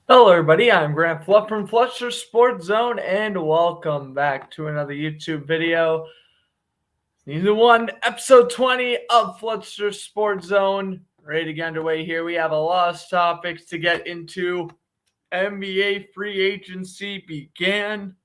Hello, everybody. I'm Grant Fluff from Floodsters Sports Zone, and welcome back to another YouTube video. Season 1, Episode 20 of Floodsters Sports Zone. Ready to get underway here. We have a lot of topics to get into. NBA free agency began,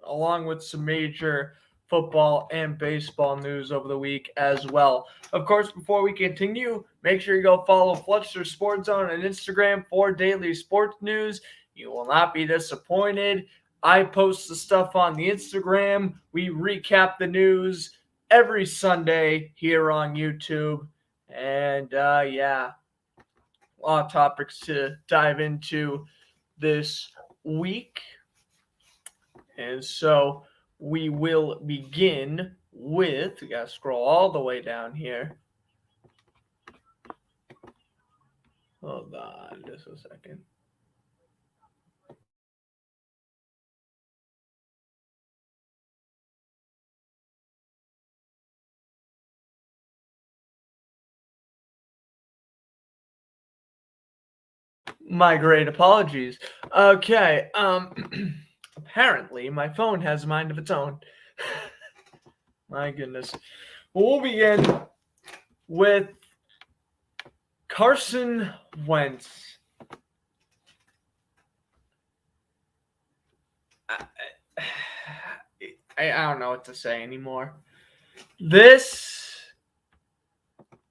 along with some major football and baseball news over the week as well. Of course, before we continue, make sure you go follow Floodsters Sports Zone on Instagram for daily sports news. You will not be disappointed. I post the stuff on the Instagram. We recap the news every Sunday here on YouTube. And a lot of topics to dive into this week. And so we will begin with, we got to scroll all the way down here. Hold on just a second. My great apologies. Okay, apparently my phone has a mind of its own. My goodness. We'll begin with Carson Wentz. I don't know what to say anymore. This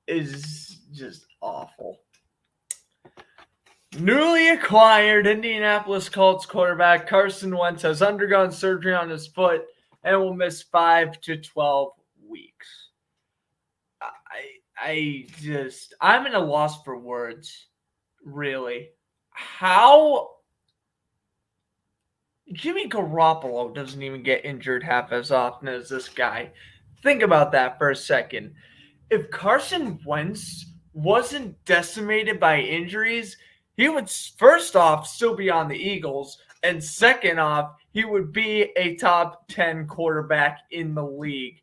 is just awful. Newly acquired Indianapolis Colts quarterback Carson Wentz has undergone surgery on his foot and will miss 5 to 12 weeks. I'm at a loss for words, really. How Jimmy Garoppolo doesn't even get injured half as often as this guy. Think about that for a second. If Carson Wentz wasn't decimated by injuries, he would first off still be on the Eagles, and second off, he would be a top 10 quarterback in the league.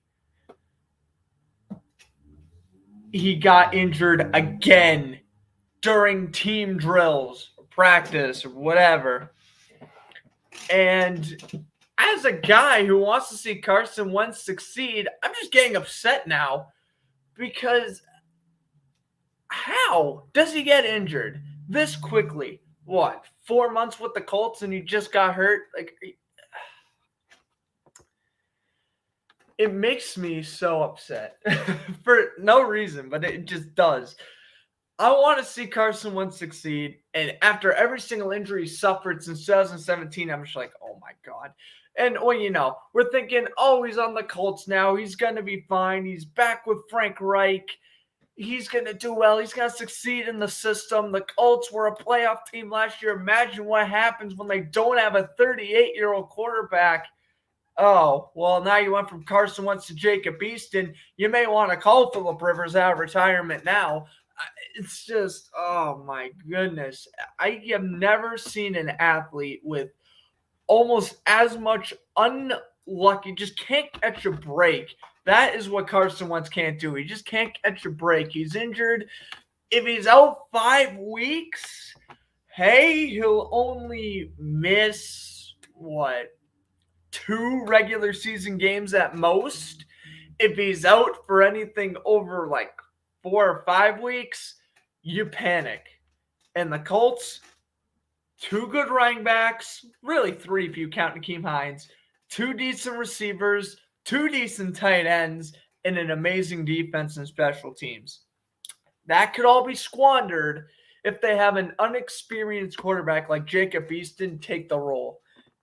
He got injured again during team drills, practice, or whatever. And as a guy who wants to see Carson Wentz succeed, I'm just getting upset now because how does he get injured this quickly? What, 4 months with the Colts and he just got hurt? It makes me so upset for no reason, but it just does. I want to see Carson Wentz succeed, and after every single injury he suffered since 2017, I'm just like, oh my God. And we're thinking, oh, he's on the Colts now. He's going to be fine. He's back with Frank Reich. He's going to do well. He's going to succeed in the system. The Colts were a playoff team last year. Imagine what happens when they don't have a 38-year-old quarterback. Oh, well, now you went from Carson Wentz to Jacob Easton. You may want to call Phillip Rivers out of retirement now. It's just, oh my goodness. I have never seen an athlete with almost as much unlucky, just can't catch a break. That is what Carson Wentz can't do. He just can't catch a break. He's injured. If he's out 5 weeks, hey, he'll only miss, 2 regular season games at most. If he's out for anything over 4 or 5 weeks, you panic. And the Colts, 2 good running backs, really 3 if you count Nakeem Hines, 2 decent receivers, 2 decent tight ends, and an amazing defense and special teams. That could all be squandered if they have an unexperienced quarterback like Jacob Easton take the role.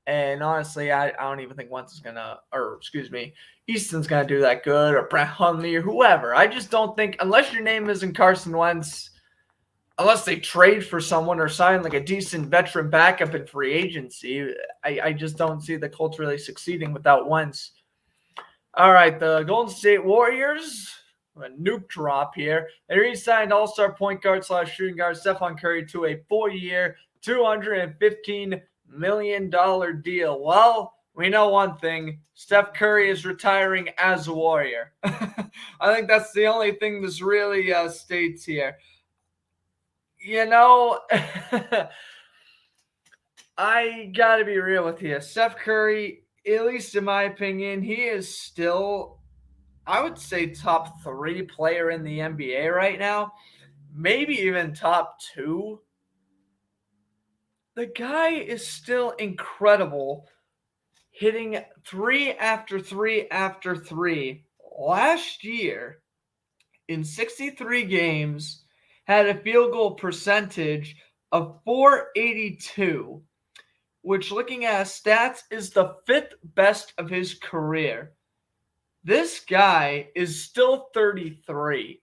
And honestly, I don't even think Easton's going to do that good, or Brett Hundley, or whoever. I just don't think, unless your name isn't Carson Wentz, unless they trade for someone or sign a decent veteran backup in free agency, I just don't see the Colts really succeeding without Wentz. All right, the Golden State Warriors, a nuke drop here. They re-signed all-star point guard / shooting guard Steph Curry to a 4-year, $215 million deal. Well, we know one thing. Steph Curry is retiring as a Warrior. I think that's the only thing this really states here. I got to be real with you. Steph Curry, at least in my opinion, he is still, I would say, top 3 player in the NBA right now. Maybe even top 2. The guy is incredible, hitting 3 after 3 after 3. Last year, in 63 games, had a field goal percentage of .482, which, looking at his stats, is the 5th best of his career. This guy is still 33,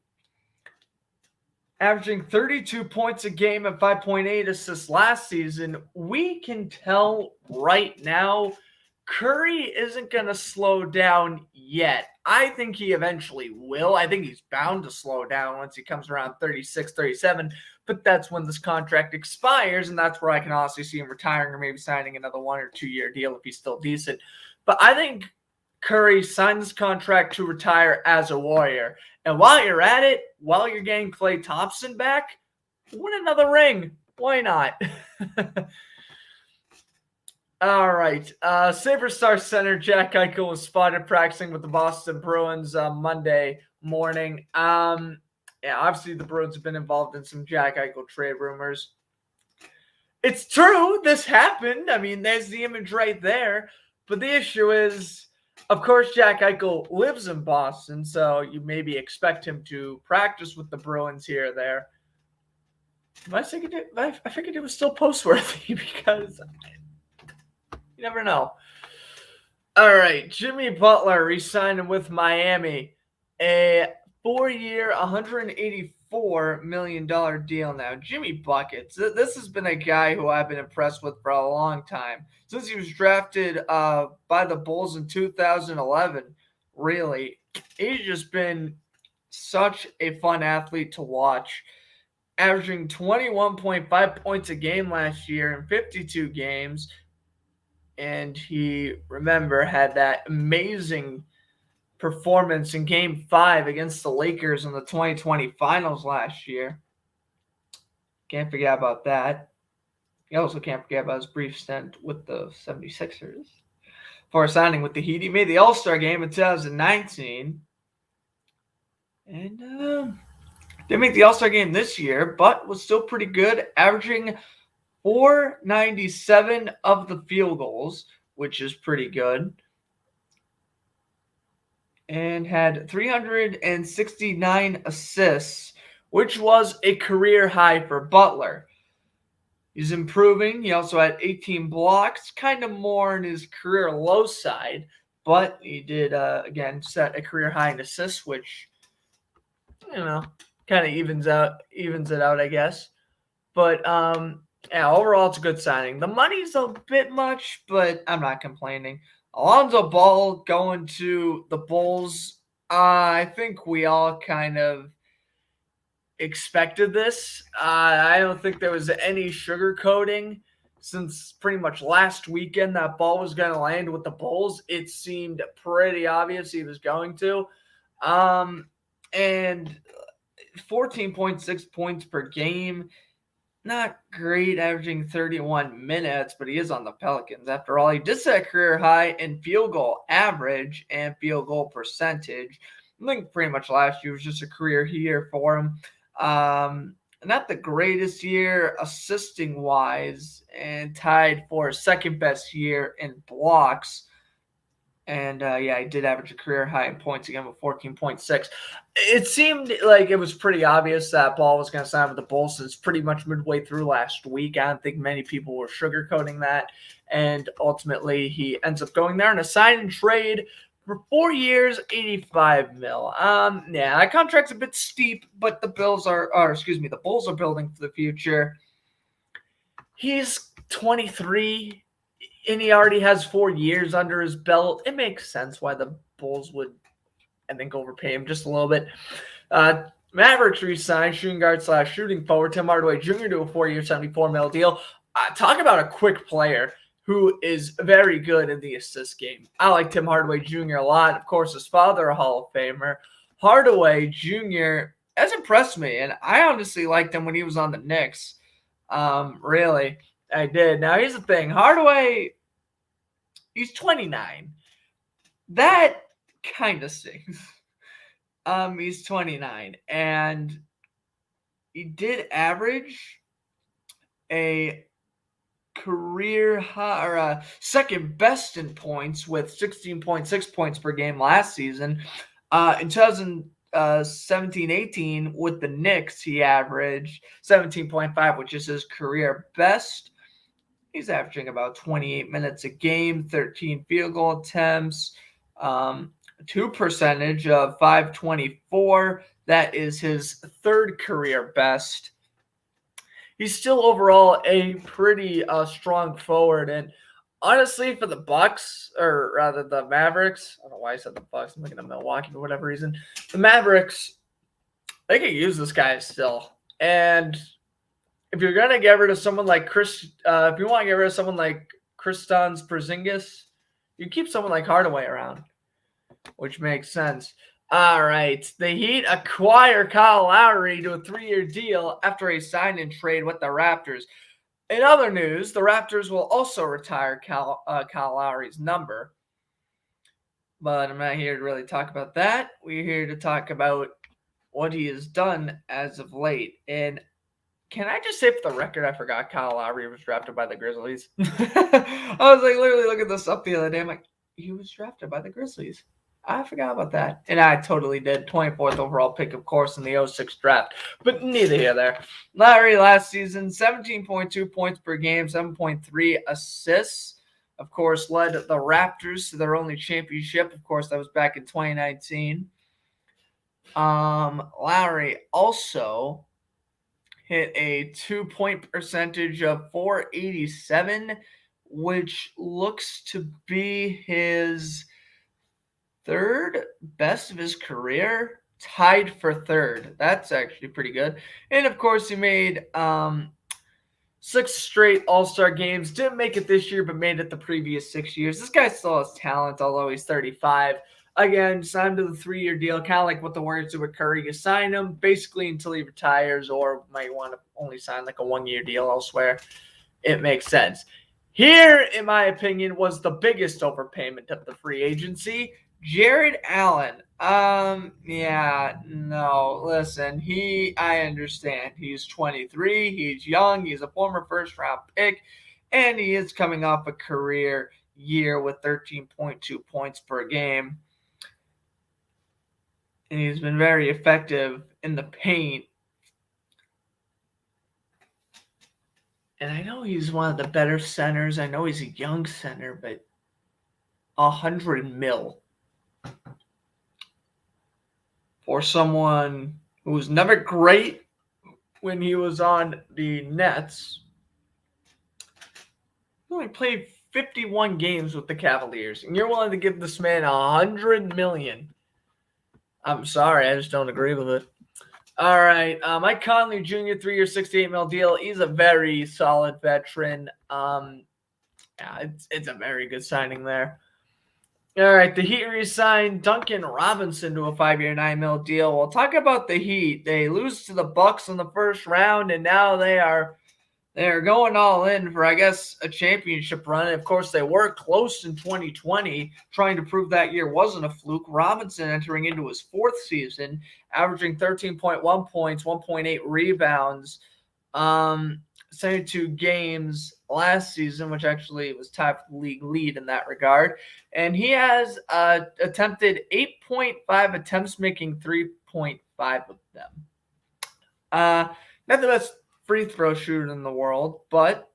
averaging 32 points a game and 5.8 assists last season. We can tell right now Curry isn't going to slow down yet. I think he eventually will. I think he's bound to slow down once he comes around 36, 37. But that's when this contract expires, and that's where I can honestly see him retiring or maybe signing another 1 or 2 year deal if he's still decent. But I think Curry signed this contract to retire as a Warrior. And while you're at it, while you're getting Klay Thompson back, win another ring. Why not? All right. SaberStar center Jack Eichel was spotted practicing with the Boston Bruins Monday morning. Obviously the Bruins have been involved in some Jack Eichel trade rumors. It's true. This happened. I mean, there's the image right there. But the issue is, of course, Jack Eichel lives in Boston, so you maybe expect him to practice with the Bruins here or there. I figured it was still post-worthy because you never know. All right, Jimmy Butler re-signing with Miami. A 4-year, $184 million deal now. Jimmy Buckets. This has been a guy who I've been impressed with for a long time. Since he was drafted by the Bulls in 2011, really, he's just been such a fun athlete to watch. Averaging 21.5 points a game last year in 52 games. And he, remember, had that amazing performance in Game 5 against the Lakers in the 2020 Finals last year. Can't forget about that. You also can't forget about his brief stint with the 76ers. Before signing with the Heat, he made the All-Star game in 2019. And didn't make the All-Star game this year, but was still pretty good, averaging 497 of the field goals, which is pretty good. And had 369 assists, which was a career high for Butler. He's improving. He also had 18 blocks, kind of more in his career low side, but he did, again, set a career high in assists, which, kind of evens it out, I guess. But, overall, it's a good signing. The money's a bit much, but I'm not complaining. Alonzo Ball going to the Bulls. I think we all kind of expected this. I don't think there was any sugarcoating since pretty much last weekend that Ball was going to land with the Bulls. It seemed pretty obvious he was going to. And 14.6 points per game. Not great, averaging 31 minutes, but he is on the Pelicans. After all, he did set a career high in field goal average and field goal percentage. I think pretty much last year was just a career year for him. Not the greatest year assisting-wise, and tied for second best year in blocks. And, he did average a career high in points again with 14.6. It seemed like it was pretty obvious that Ball was going to sign with the Bulls since pretty much midway through last week. I don't think many people were sugarcoating that. And ultimately, he ends up going there in a sign and trade for 4 years, $85 million. That contract's a bit steep, but the Bulls are building for the future. He's 23. And he already has 4 years under his belt. It makes sense why the Bulls would, I think, overpay him just a little bit. Mavericks re-signed shooting guard / shooting forward Tim Hardaway Jr. to a 4-year, $74 million deal. Talk about a quick player who is very good in the assist game. I like Tim Hardaway Jr. a lot. Of course, his father, a Hall of Famer. Hardaway Jr. has impressed me, and I honestly liked him when he was on the Knicks. Really. I did. Now, here's the thing. Hardaway, he's 29. That kind of stings. He's 29. And he did average a career high, or second best in points with 16.6 points per game last season. In 2017-18 with the Knicks, he averaged 17.5, which is his career best. He's averaging about 28 minutes a game, 13 field goal attempts, 2 percentage of .524. That is his third career best. He's still overall a pretty strong forward, and honestly, for the Bucks, or rather the Mavericks, I don't know why I said the Bucks. I'm looking at Milwaukee for whatever reason. The Mavericks, they can use this guy still, and if you're gonna get rid of someone like if you want to get rid of someone like Kristaps Porzingis, you keep someone like Hardaway around, which makes sense. All right. The Heat acquire Kyle Lowry to a 3-year deal after a sign-and trade with the Raptors. In other news, the Raptors will also retire Kyle Lowry's number. But I'm not here to really talk about that. We're here to talk about what he has done as of late. And can I just say for the record, I forgot Kyle Lowry was drafted by the Grizzlies. I was like literally looking this up the other day. I'm like, he was drafted by the Grizzlies. I forgot about that. And I totally did. 24th overall pick, of course, in the 06 draft. But neither here nor there. Lowry last season, 17.2 points per game, 7.3 assists. Of course, led the Raptors to their only championship. Of course, that was back in 2019. Lowry also hit a 2-point percentage of .487, which looks to be his third best of his career, tied for third. That's actually pretty good. And of course, he made 6 straight All-Star games. Didn't make it this year, but made it the previous 6 years. This guy still has talent, although he's 35. Again, signed to the 3-year deal, kind of like what the Warriors do with Curry. You sign him basically until he retires, or might want to only sign like a 1-year deal elsewhere. It makes sense. Here, in my opinion, was the biggest overpayment of the free agency. Jared Allen. Listen, I understand. He's 23, he's young, he's a former first-round pick, and he is coming off a career year with 13.2 points per game. And he's been very effective in the paint. And I know he's one of the better centers. I know he's a young center, but $100 million. For someone who was never great when he was on the Nets. He only played 51 games with the Cavaliers, and you're willing to give this man $100 million. I'm sorry, I just don't agree with it. All right, Mike Conley Jr., 3-year, $68 million deal. He's a very solid veteran. It's a very good signing there. All right, the Heat re-signed Duncan Robinson to a 5-year, $9 million deal. We'll talk about the Heat. They lose to the Bucks in the first round, and now they're going all in for, I guess, a championship run. And of course, they were close in 2020, trying to prove that year wasn't a fluke. Robinson entering into his 4th season, averaging 13.1 points, 1.8 rebounds, 72 games last season, which actually was tied for the league lead in that regard. And he has attempted 8.5 attempts, making 3.5 of them. Not the best free throw shooter in the world, but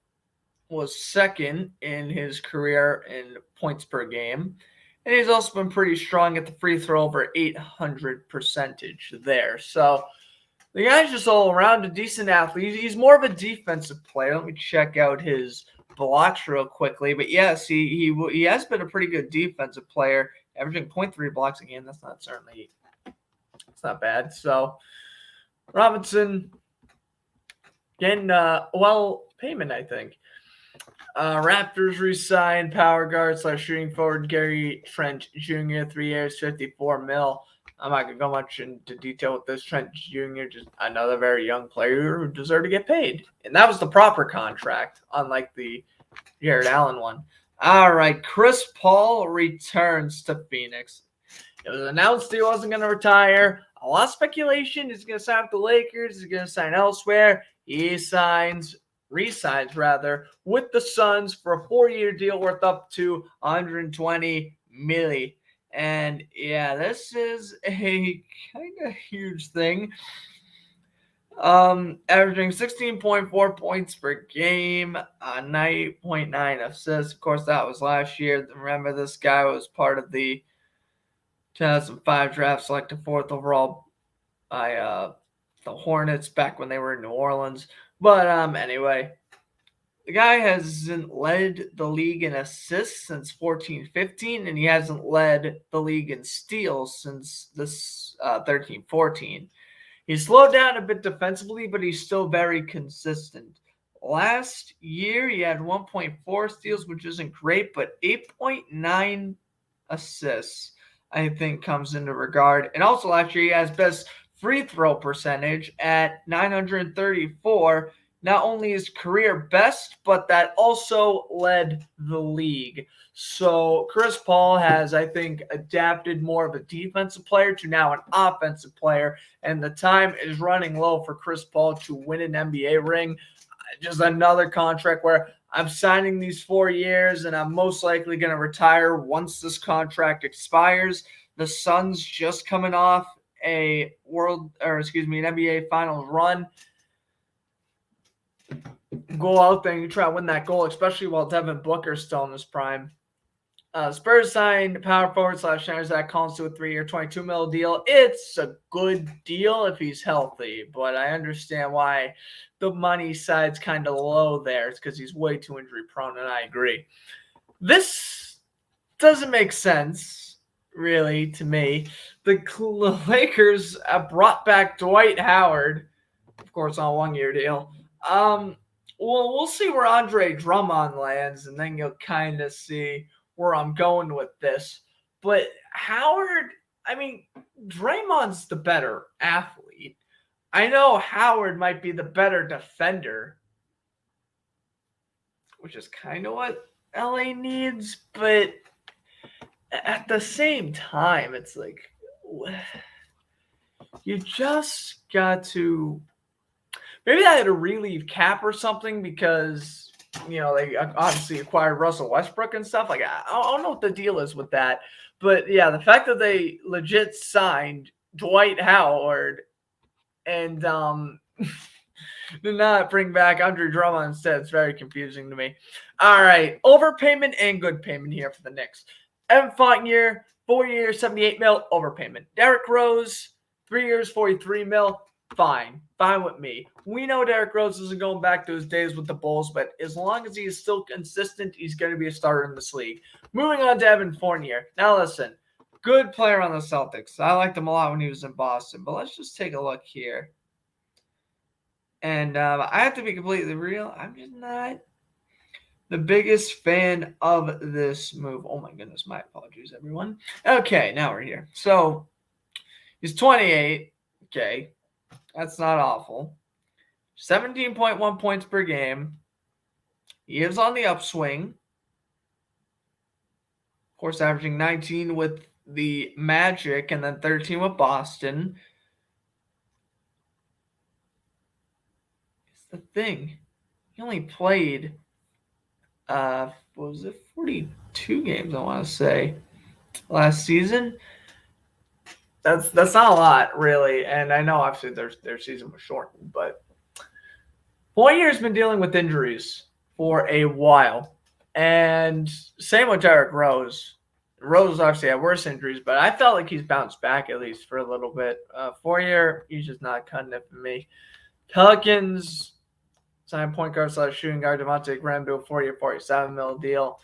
was second in his career in points per game. And he's also been pretty strong at the free throw, over 800 percentage there. So the guy's just all around a decent athlete. He's more of a defensive player. Let me check out his blocks real quickly. But yes, he has been a pretty good defensive player, averaging 0.3 blocks a game. It's not bad. So Robinson getting payment, I think. Raptors re-signed power guard / shooting forward Gary Trent Jr., 3 years, $54 million. I'm not going to go much into detail with this. Trent Jr., just another very young player who deserved to get paid. And that was the proper contract, unlike the Jared Allen one. All right, Chris Paul returns to Phoenix. It was announced he wasn't going to retire. A lot of speculation. He's going to sign with the Lakers. He's going to sign elsewhere. He resigns with the Suns for a 4-year deal worth up to $120 million. And yeah, this is a kind of huge thing. Averaging 16.4 points per game, 9.9 assists. Of course, that was last year. Remember, this guy was part of the 2005 draft, selected 4th overall by the Hornets back when they were in New Orleans. But anyway, the guy hasn't led the league in assists since 14-15, and he hasn't led the league in steals since this 13-14. He's slowed down a bit defensively, but he's still very consistent. Last year, he had 1.4 steals, which isn't great, but 8.9 assists, I think, comes into regard. And also last year, he has best free throw percentage at 934. Not only his career best, but that also led the league. So Chris Paul has, I think, adapted more of a defensive player to now an offensive player, and the time is running low for Chris Paul to win an NBA ring. Just another contract where I'm signing these 4 years, and I'm most likely going to retire once this contract expires. The Suns just coming off an NBA Finals run. Go out there and you try to win that goal, especially while Devin Booker's still in his prime. Spurs signed power forward / center Zach Collins to a 3-year, $22 million deal. It's a good deal if he's healthy, but I understand why the money side's kind of low there. It's because he's way too injury prone, and I agree. This doesn't make sense, really, to me. The Lakers brought back Dwight Howard, of course, on a 1-year deal. Well, we'll see where Andre Drummond lands, and then you'll kind of see where I'm going with this. But Howard, Draymond's the better athlete. I know Howard might be the better defender, which is kind of what LA needs, but at the same time, it's like you just got to maybe I had to relieve cap or something because they obviously acquired Russell Westbrook and stuff. Like, I don't know what the deal is with that. But, yeah, the fact that they legit signed Dwight Howard and did not bring back Andre Drummond instead, it's very confusing to me. All right, overpayment and good payment here for the Knicks. Evan Fournier, 4 years, $78 million, overpayment. Derrick Rose, 3 years, $43 million. Fine with me. We know Derrick Rose isn't going back to his days with the Bulls, but as long as he is still consistent, he's going to be a starter in this league. Moving on to Evan Fournier. Now listen, good player on the Celtics. I liked him a lot when he was in Boston, but let's just take a look here. And I have to be completely real. I'm just not the biggest fan of this move. Oh my goodness, my apologies, everyone. Okay, now we're here. So he's 28. Okay. That's not awful. 17.1 points per game. He is on the upswing. Of course, averaging 19 with the Magic and then 13 with Boston. It's the thing. He only played, 42 games, I want to say, last season. That's not a lot, really, and I know obviously their season was shortened, but Fournier's been dealing with injuries for a while, and same with Derrick Rose. Rose obviously had worse injuries, but I felt like he's bounced back at least for a little bit. Fournier, he's just not cutting it for me. Pelicans signed point guard / shooting guard Devontae Graham to a 4-year, $47 million deal.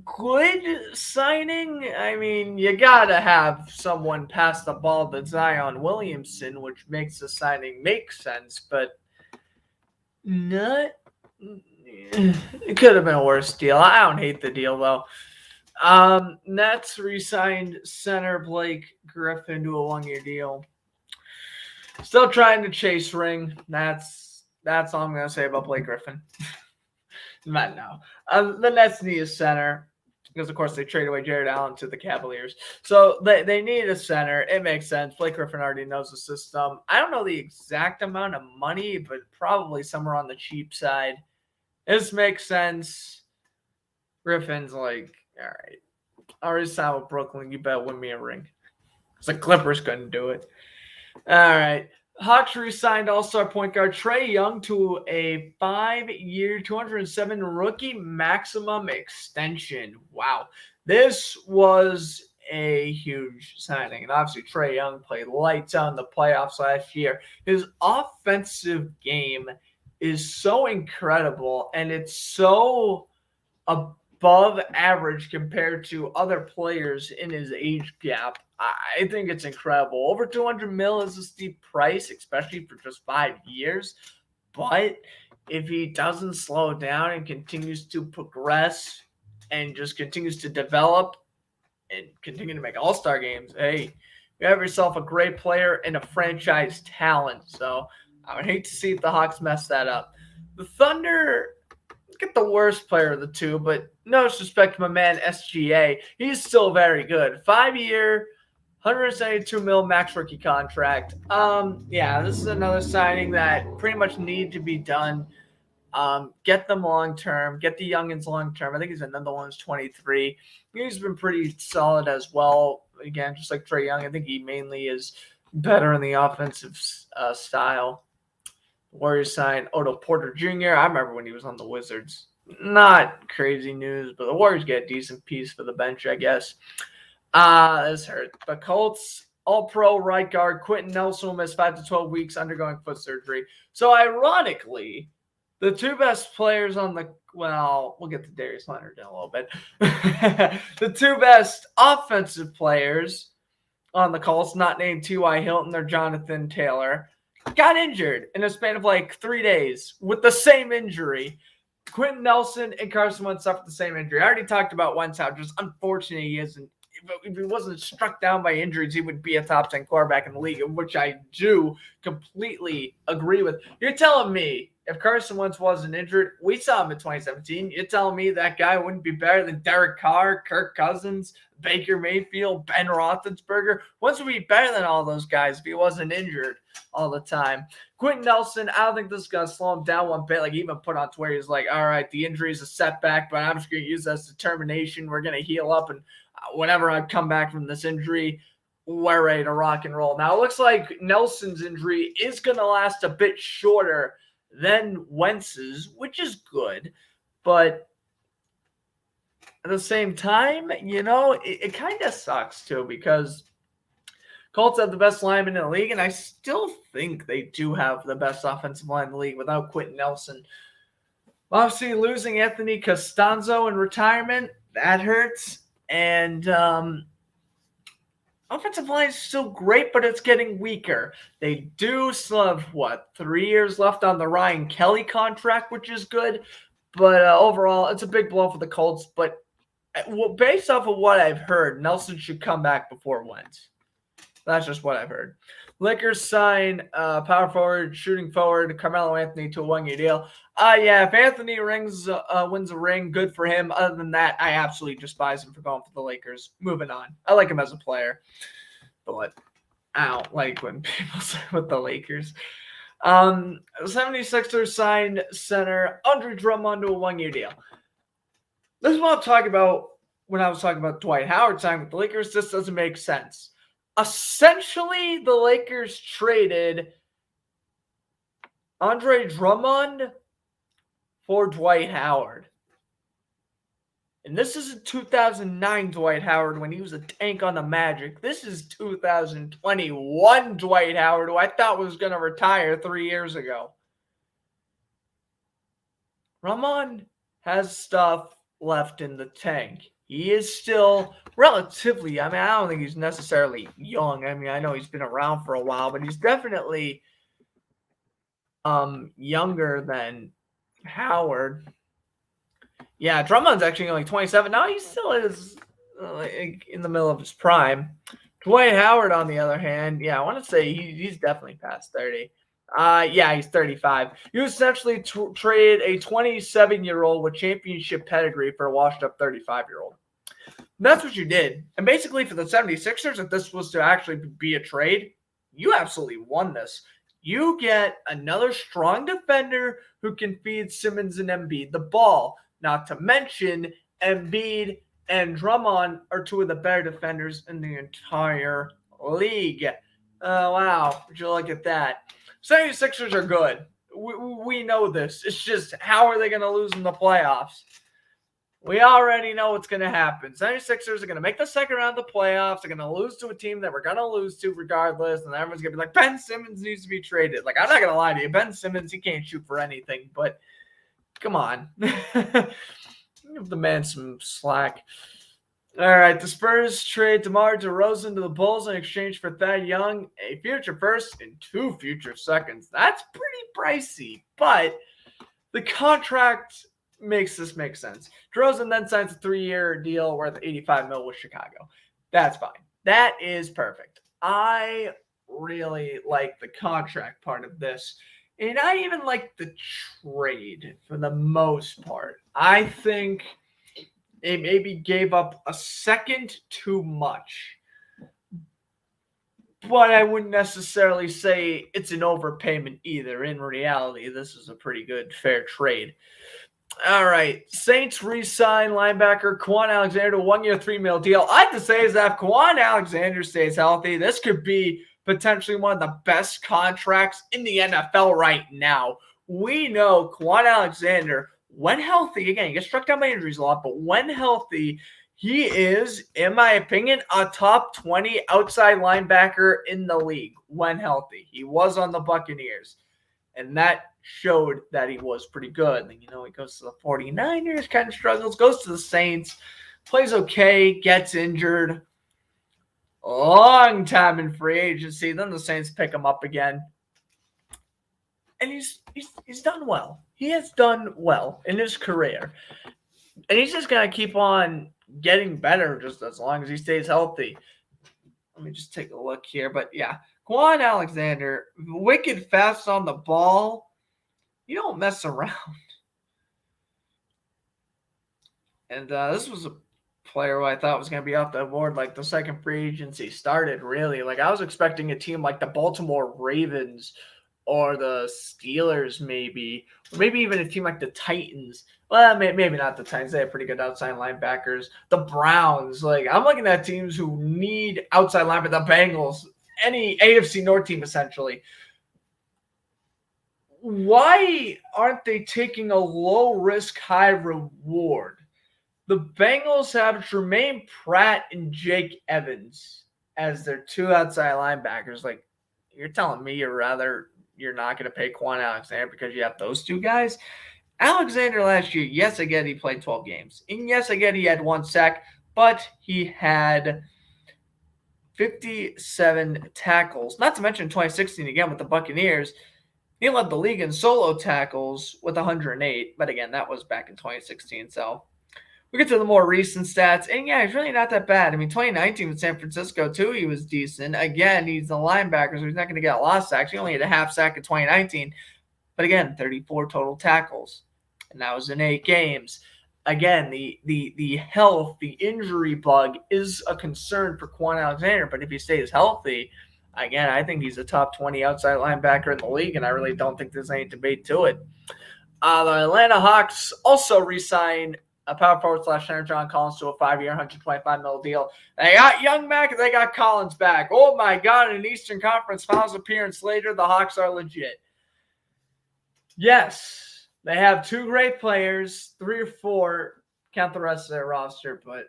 Good signing. I mean, you gotta have someone pass the ball to Zion Williamson, which makes the signing make sense, but not. It could have been a worse deal. I don't hate the deal though. Nets re-signed center Blake Griffin to a 1-year deal. Still trying to chase ring. That's all I'm gonna say about Blake Griffin. Not now. The Nets need a center because, of course, they traded away Jared Allen to the Cavaliers. So they need a center. It makes sense. Blake Griffin already knows the system. I don't know the exact amount of money, but probably somewhere on the cheap side. This makes sense. Griffin's like, all right, I already signed with Brooklyn. You better win me a ring. Because the Clippers couldn't do it. All right. Hawks re-signed all-star point guard Trey Young to a 5-year, $207 rookie maximum extension. Wow. This was a huge signing. And obviously, Trey Young played lights out in the playoffs last year. His offensive game is so incredible, and it's so above average compared to other players in his age gap. I think it's incredible. Over $200 million is a steep price, especially for just 5 years. But if he doesn't slow down and continues to progress and just continues to develop and continue to make all-star games, hey, you have yourself a great player and a franchise talent. So I would hate to see if the Hawks mess that up. The Thunder get the worst player of the two, but no disrespect to my man SGA. He's still very good. 5-year, $172 million max rookie contract. Yeah, this is another signing that pretty much need to be done. Get them long term. Get the youngins long term. I think he's another one's 23. He's been pretty solid as well. Again, just like Trey Young, I think he mainly is better in the offensive style. Warriors signed Otto Porter Jr. I remember when he was on the Wizards. Not crazy news, but the Warriors get a decent piece for the bench, I guess. This hurt. The Colts all-pro right guard Quintin Nelson will miss 5 to 12 weeks undergoing foot surgery. So ironically, the two best players on the we'll get to Darius Leonard in a little bit. The two best offensive players on the Colts, not named T.Y. Hilton or Jonathan Taylor, got injured in a span of like 3 days with the same injury. Quintin Nelson and Carson Wentz suffered the same injury. I already talked about Wentz, how just unfortunate he isn't. If he wasn't struck down by injuries, he would be a top 10 quarterback in the league, which I do completely agree with. You're telling me if Carson Wentz wasn't injured, we saw him in 2017. You're telling me that guy wouldn't be better than Derek Carr, Kirk Cousins, Baker Mayfield, Ben Roethlisberger? Wentz would be better than all those guys if he wasn't injured all the time. Quintin Nelson, I don't think this is going to slow him down one bit. Like, he even put on Twitter, he's like, all right, the injury is a setback, but I'm just going to use that as determination. We're going to heal up, and whenever I come back from this injury, we're ready to rock and roll. Now, it looks like Nelson's injury is going to last a bit shorter than Wentz's, which is good. But at the same time, it kind of sucks, too, because Colts have the best lineman in the league, and I still think they do have the best offensive line in the league without Quintin Nelson. Obviously, losing Anthony Costanzo in retirement, that hurts. And offensive line is still great, but it's getting weaker. They do still have, 3 years left on the Ryan Kelly contract, which is good. But overall, it's a big blow for the Colts. But based off of what I've heard, Nelson should come back before Wentz. That's just what I've heard. Lakers sign power forward, shooting forward, Carmelo Anthony to a 1-year deal. If Anthony wins a ring, good for him. Other than that, I absolutely despise him for going for the Lakers. Moving on. I like him as a player, but I don't like when people say with the Lakers. 76ers signed center Andre Drummond to a 1-year deal. This is what I'm talking about when I was talking about Dwight Howard signing with the Lakers. This doesn't make sense. Essentially, the Lakers traded Andre Drummond for Dwight Howard. And this isn't 2009 Dwight Howard when he was a tank on the Magic. This is 2021 Dwight Howard, who I thought was going to retire 3 years ago. Ramon has stuff left in the tank. He is still relatively, I don't think he's necessarily young. I know he's been around for a while, but he's definitely younger than Howard. Yeah, Drummond's actually only 27. Now he still is in the middle of his prime. Dwight Howard, on the other hand, I want to say he's definitely past 30. He's 35. You essentially trade a 27-year-old with championship pedigree for a washed-up 35-year-old. That's what you did. And basically for the 76ers, if this was to actually be a trade, you absolutely won this. You get another strong defender who can feed Simmons and Embiid the ball. Not to mention, Embiid and Drummond are two of the better defenders in the entire league. Wow. Would you look at that? 76ers are good. We know this. It's just, how are they going to lose in the playoffs? We already know what's going to happen. 76ers are going to make the second round of the playoffs. They're going to lose to a team that we're going to lose to regardless. And everyone's going to be like, Ben Simmons needs to be traded. Like, I'm not going to lie to you. Ben Simmons, he can't shoot for anything. But come on. Give the man some slack. All right, the Spurs trade DeMar DeRozan to the Bulls in exchange for Thad Young, a future first and 2 future seconds. That's pretty pricey, but the contract makes this make sense. DeRozan then signs a 3-year deal worth $85 million with Chicago. That's fine. That is perfect. I really like the contract part of this, and I even like the trade for the most part. I think they maybe gave up a second too much. But I wouldn't necessarily say it's an overpayment either. In reality, this is a pretty good, fair trade. All right. Saints re-sign linebacker Quan Alexander, 1-year, $3 million deal. I have to say is that if Quan Alexander stays healthy, this could be potentially one of the best contracts in the NFL right now. We know Quan Alexander, when healthy, again, he gets struck down by injuries a lot, but when healthy, he is, in my opinion, a top 20 outside linebacker in the league when healthy. He was on the Buccaneers, and that showed that he was pretty good. Then, he goes to the 49ers, kind of struggles, goes to the Saints, plays okay, gets injured. Long time in free agency. Then the Saints pick him up again. And he's done well. He has done well in his career. And he's just going to keep on getting better just as long as he stays healthy. Let me just take a look here. But, yeah, Quan Alexander, wicked fast on the ball. You don't mess around. And this was a player who I thought was going to be off the board like the second free agency started, really. Like, I was expecting a team like the Baltimore Ravens or the Steelers, maybe. Or maybe even a team like the Titans. Well, maybe not the Titans. They have pretty good outside linebackers. The Browns. Like, I'm looking at teams who need outside linebackers. The Bengals. Any AFC North team, essentially. Why aren't they taking a low-risk, high-reward? The Bengals have Jermaine Pratt and Jake Evans as their 2 outside linebackers. Like, you're telling me you're not going to pay Quan Alexander because you have those 2 guys? Alexander last year, yes, again, he played 12 games. And yes, again, he had 1 sack, but he had 57 tackles. Not to mention 2016, again, with the Buccaneers. He led the league in solo tackles with 108. But again, that was back in 2016. So we get to the more recent stats. And yeah, he's really not that bad. I mean, 2019 with San Francisco, too, he was decent. Again, he's a linebacker, so he's not going to get a lot of sacks. He only had a half sack in 2019. But again, 34 total tackles. And that was in 8 games. Again, the health, the injury bug is a concern for Quan Alexander. But if he stays healthy, again, I think he's a top 20 outside linebacker in the league, and I really don't think there's any debate to it. The Atlanta Hawks also re-signed a power forward / center, John Collins, to a 5-year, $125 million deal. They got Young back, they got Collins back. Oh, my God, an Eastern Conference Finals appearance later, the Hawks are legit. Yes, they have 2 great players, 3 or 4, count the rest of their roster, but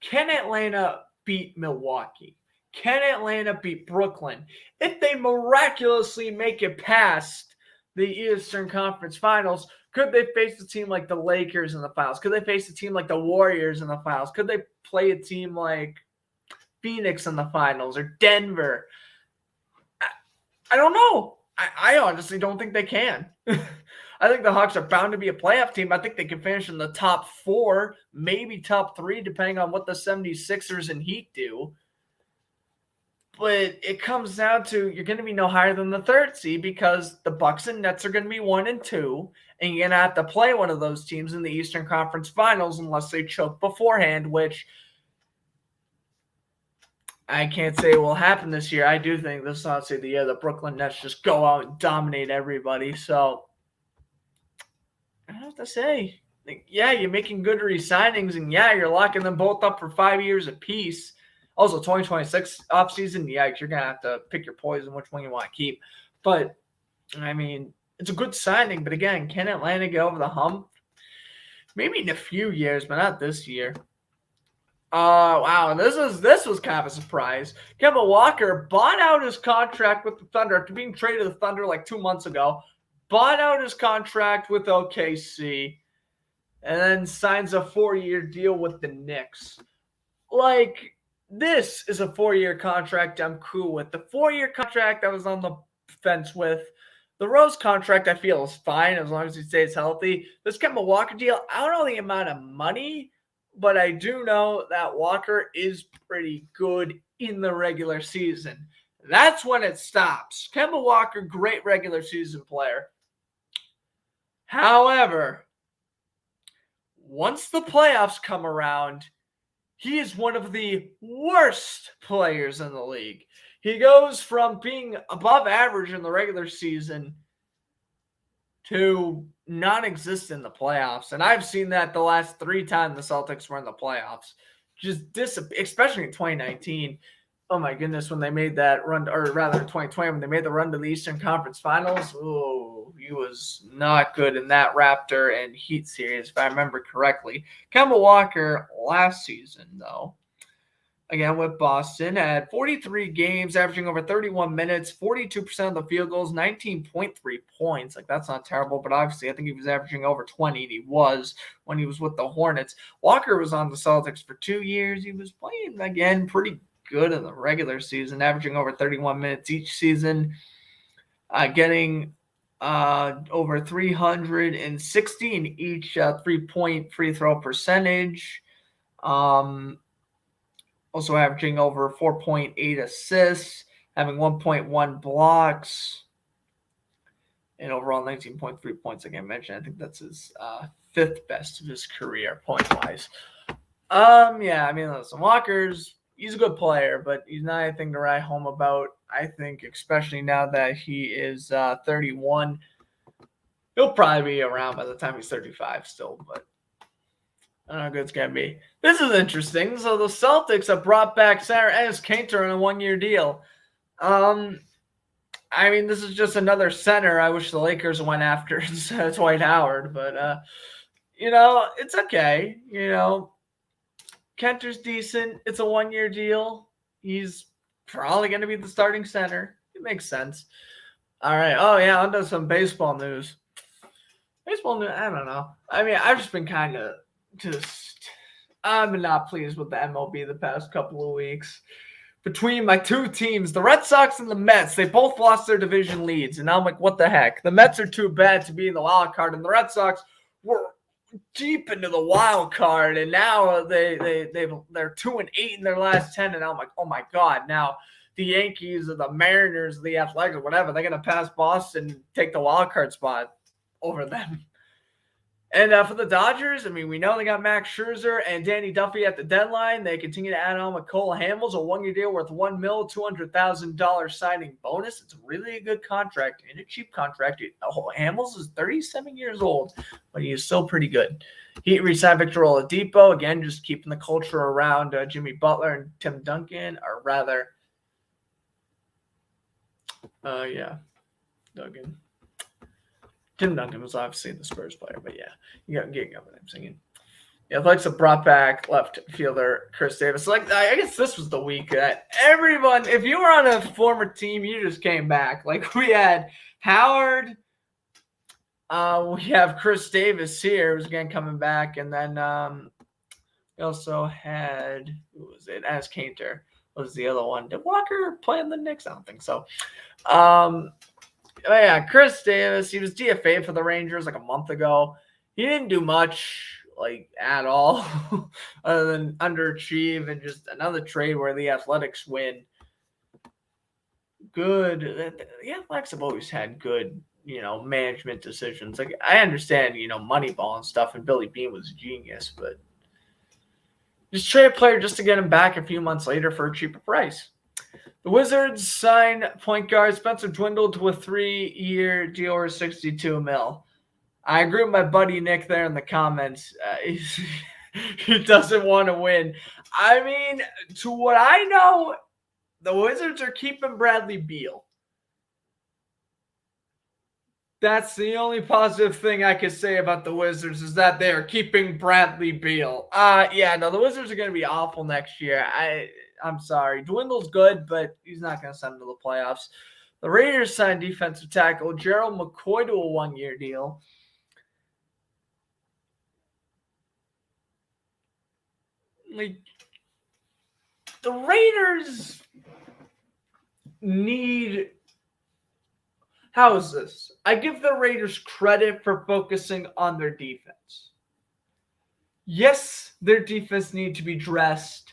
can Atlanta beat Milwaukee? Can Atlanta beat Brooklyn? If they miraculously make it past the Eastern Conference Finals, could they face a team like the Lakers in the finals? Could they face a team like the Warriors in the finals? Could they play a team like Phoenix in the finals or Denver? I don't know. I honestly don't think they can. I think the Hawks are bound to be a playoff team. I think they can finish in the top 4, maybe top 3, depending on what the 76ers and Heat do. But it comes down to you're going to be no higher than the 3rd seed because the Bucks and Nets are going to be 1 and 2, and you're going to have to play one of those teams in the Eastern Conference Finals unless they choke beforehand, which I can't say will happen this year. I do think this is honestly the year the Brooklyn Nets just go out and dominate everybody. So I have to say, yeah, you're making good re-signings, and yeah, you're locking them both up for 5 years apiece. Also, 2026 offseason, yeah, you're going to have to pick your poison, which one you want to keep. But, I mean, it's a good signing. But, again, can Atlanta get over the hump? Maybe in a few years, but not this year. Wow, and this was kind of a surprise. Kemba Walker bought out his contract with the Thunder after being traded to the Thunder like 2 months ago. Bought out his contract with OKC. And then signs a 4-year deal with the Knicks. Like, this is a 4-year contract I'm cool with. The 4-year contract I was on the fence with. The Rose contract I feel is fine as long as he stays healthy. This Kemba Walker deal, I don't know the amount of money, but I do know that Walker is pretty good in the regular season. That's when it stops. Kemba Walker, great regular season player. However, once the playoffs come around, he is one of the worst players in the league. He goes from being above average in the regular season to non-existent in the playoffs. And I've seen that the last 3 times the Celtics were in the playoffs. Just especially in 2019. Oh my goodness, when they made that run, or rather 2020, when they made the run to the Eastern Conference Finals, he was not good in that Raptor and Heat series, if I remember correctly. Kemba Walker last season, though, again with Boston, had 43 games, averaging over 31 minutes, 42% of the field goals, 19.3 points. Like, that's not terrible, but obviously I think he was averaging over 20, and he was when he was with the Hornets. Walker was on the Celtics for 2 years. He was playing, again, pretty good in the regular season, averaging over 31 minutes each season, getting over 360 in each 3-point free throw percentage. Also averaging over 4.8 assists, having 1.1 blocks, and overall 19.3 points, like I mentioned. I think that's his 5th best of his career point-wise. Yeah, I mean, listen, he's a good player, but he's not anything to write home about. I think, especially now that he is 31, he'll probably be around by the time he's 35 still, but I don't know how good it's going to be. This is interesting. So the Celtics have brought back center Enes Kanter on a 1-year deal. I mean, this is just another center I wish the Lakers went after instead of Dwight Howard, but, it's okay. Kanter's decent. It's a 1-year deal. He's probably going to be the starting center. It makes sense. All right. Oh, yeah, on to some baseball news. Baseball news, I don't know. I mean, I've just been kind of I'm not pleased with the MLB the past couple of weeks. Between my 2 teams, the Red Sox and the Mets, they both lost their division leads. And now I'm like, what the heck? The Mets are too bad to be in the wild card, and the Red Sox were deep into the wild card, and now they're 2-8 in their last 10, and I'm like, oh my god, now the Yankees or the Mariners, the Athletics, or whatever, they're gonna pass Boston and take the wild card spot over them. And for the Dodgers, I mean, we know they got Max Scherzer and Danny Duffy at the deadline. They continue to add on with Cole Hamels, a 1-year deal worth $1 million, $200,000 signing bonus. It's really a good contract and a cheap contract. Hamels is 37 years old, but he is still pretty good. He re-signed Victor Oladipo, again, just keeping the culture around Jimmy Butler and Tim Duncan, or rather, Duncan. Tim Duncan was obviously the Spurs player, but yeah, you got what I'm saying. The Athletics have brought back left fielder Chris Davis. Like, I guess this was the week that everyone, if you were on a former team, you just came back. Like, we had Howard, we have Chris Davis here, who's again coming back, and then we also had, who was it? Enes Kanter was the other one. Did Walker play in the Knicks? I don't think so. yeah, Chris Davis, he was DFA for the Rangers like a month ago. He didn't do much, like, at all, other than underachieve and just another trade where the Athletics win. Good. The Athletics have always had good, management decisions. Like, I understand, Moneyball and stuff, and Billy Beane was a genius, but just trade a player just to get him back a few months later for a cheaper price. The Wizards signed point guard Spencer Dwindle to a 3-year deal or $62 million. I agree with my buddy Nick there in the comments. He doesn't want to win. I mean, to what I know, the Wizards are keeping Bradley Beal. That's the only positive thing I could say about the Wizards is that they are keeping Bradley Beal. The Wizards are going to be awful next year. I'm sorry. Dwindle's good, but he's not going to send them to the playoffs. The Raiders signed defensive tackle Gerald McCoy to a 1-year deal. Like, the Raiders need... How is this? I give the Raiders credit for focusing on their defense. Yes, their defense needs to be dressed.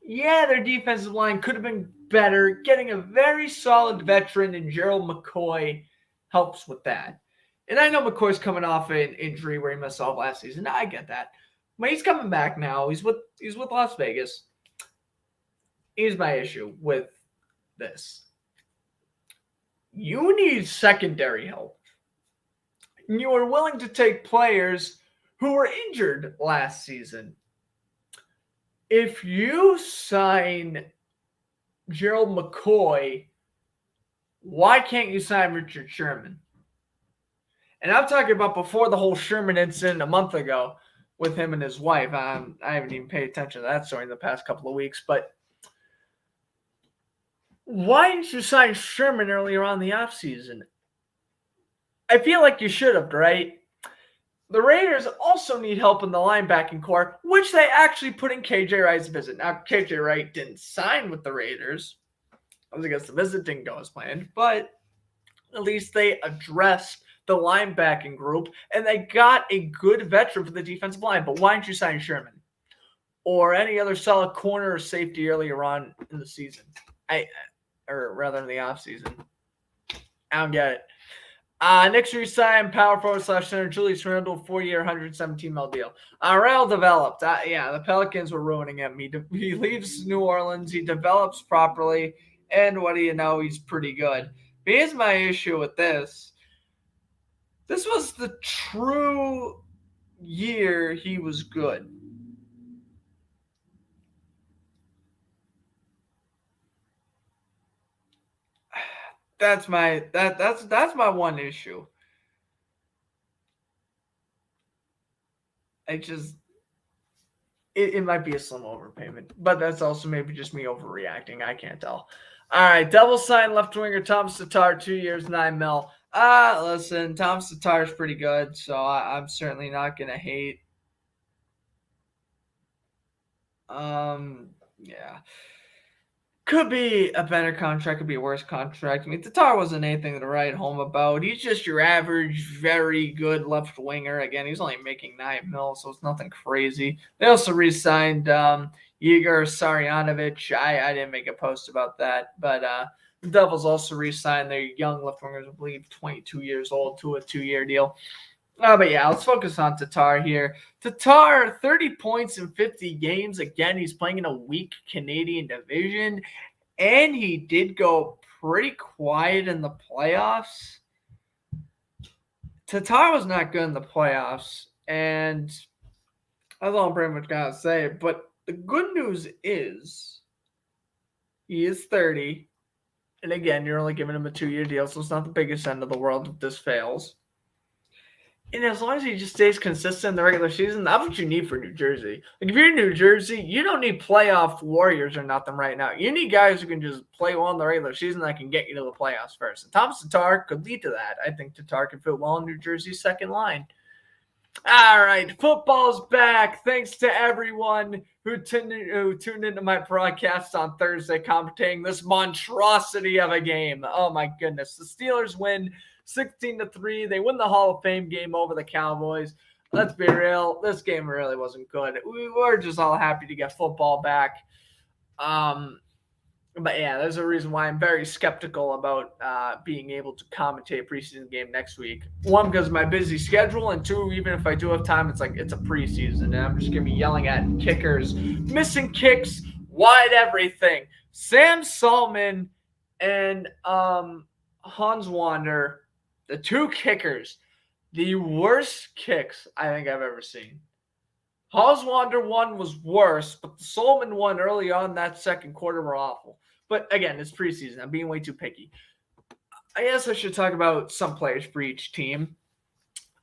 Yeah, their defensive line could have been better. Getting a very solid veteran in Gerald McCoy helps with that. And I know McCoy's coming off an injury where he missed all last season. I get that. But he's coming back now. He's with Las Vegas. Here's my issue with this. You need secondary help. You are willing to take players who were injured last season. If you sign Gerald McCoy, why can't you sign Richard Sherman? And I'm talking about before the whole Sherman incident a month ago with him and his wife. I haven't even paid attention to that story in the past couple of weeks, but why didn't you sign Sherman earlier on in the offseason? I feel like you should have, right? The Raiders also need help in the linebacking core, which they actually put in KJ Wright's visit. Now, KJ Wright didn't sign with the Raiders. I guess the visit didn't go as planned, but at least they addressed the linebacking group, and they got a good veteran for the defensive line. But why didn't you sign Sherman? Or any other solid corner or safety earlier on in the season? Or rather in the offseason. I don't get it. Next re-sign power forward / center Julius Randle, 4-year, $117 million deal. Randle developed. The Pelicans were ruining him. He leaves New Orleans. He develops properly. And what do you know? He's pretty good. But here's my issue with this. This was the true year he was good. That's my one issue. It might be a slim overpayment, but that's also maybe just me overreacting. I can't tell. All right, Devils signed left winger Tomas Tatar, 2 years, $9 million. Listen, Tomas Tatar is pretty good, so I'm certainly not gonna hate. Could be a better contract, could be a worse contract. I mean, Tatar wasn't anything to write home about. He's just your average, very good left winger. Again, he's only making $9 million, so it's nothing crazy. They also re-signed Igor Sarjanovic. I didn't make a post about that, but the Devils also re-signed their young left wingers, I believe 22 years old, to a 2-year deal. But yeah, let's focus on Tatar here. Tatar, 30 points in 50 games. Again, he's playing in a weak Canadian division, and he did go pretty quiet in the playoffs. Tatar was not good in the playoffs, and that's all I'm pretty much going to say. But the good news is he is 30, and again, you're only giving him a 2-year deal, so it's not the biggest end of the world if this fails. And as long as he just stays consistent in the regular season, that's what you need for New Jersey. Like, if you're in New Jersey, you don't need playoff warriors or nothing right now. You need guys who can just play well in the regular season that can get you to the playoffs first. And Tomas Tatar could lead to that. I think Tatar could fit well in New Jersey's second line. All right, football's back. Thanks to everyone who tuned into my broadcast on Thursday, commentating this monstrosity of a game. Oh my goodness, the Steelers win 16-3. They win the Hall of Fame game over the Cowboys. Let's be real, this game really wasn't good. We were just all happy to get football back. But yeah, there's a reason why I'm very skeptical about being able to commentate a preseason game next week. One, because of my busy schedule, and two, even if I do have time, it's a preseason, and I'm just gonna be yelling at kickers, missing kicks, wide everything. Sam Salmon and Hans Wander, the two kickers, the worst kicks I think I've ever seen. Hoswander one was worse, but the Solomon one early on that second quarter were awful. But again, it's preseason. I'm being way too picky. I guess I should talk about some players for each team.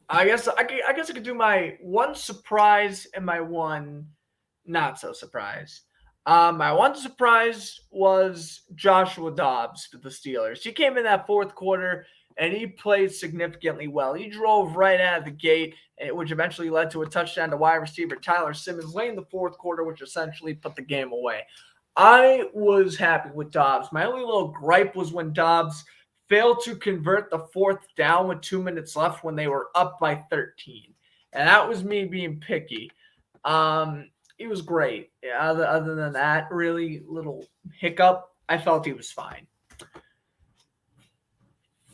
I guess I could do my one surprise and my one not so surprise. My one surprise was Joshua Dobbs for the Steelers. He came in that fourth quarter and he played significantly well. He drove right out of the gate, which eventually led to a touchdown to wide receiver Tyler Simmons late in the fourth quarter, which essentially put the game away. I was happy with Dobbs. My only little gripe was when Dobbs failed to convert the fourth down with 2 minutes left when they were up by 13. And that was me being picky. He was great. Other than that, really little hiccup, I felt he was fine.